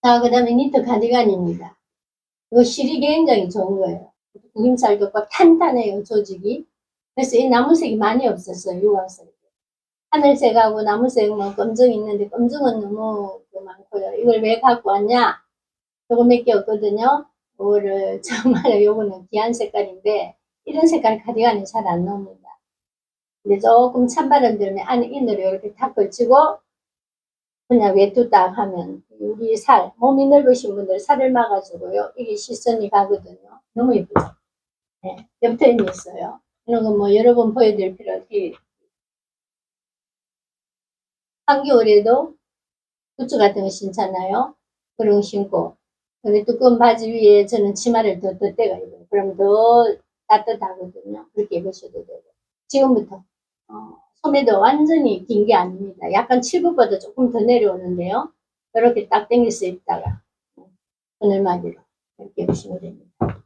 자, 그 다음에 니트 가디건입니다. 이거 실이 굉장히 좋은 거예요. 구김살 겹고 탄탄해요, 조직이. 그래서 이 나무색이 많이 없었어요, 유광색. 하늘색하고 나무색, 뭐, 검정 있는데, 검정은 너무 많고요. 이걸 왜 갖고 왔냐? 요거 몇 개 없거든요. 이거를, 정말 요거는 귀한 색깔인데, 이런 색깔 가디건이 잘 안 나옵니다. 근데 조금 찬바람 들면 안에 이너로 이렇게 탁 걸치고, 그냥 외투 딱 하면, 우리 살, 몸이 넓으신 분들 살을 막아주고요. 이게 시선이 가거든요. 너무 예쁘죠? 네. 옆트임이 있어요. 이런 거 뭐 여러 번 보여드릴 필요 없이. 한겨울에도 부츠 같은 거 신잖아요. 그런 거 신고. 근데 두꺼운 바지 위에 저는 치마를 더 떼가 입어요. 그럼 더 따뜻하거든요. 그렇게 입으셔도 되고. 지금부터. 소매도 완전히 긴 게 아닙니다. 약간 칠부보다 조금 더 내려오는데요. 이렇게 딱 당길 수 있다가, 오늘마디로 이렇게 입으시면 됩니다.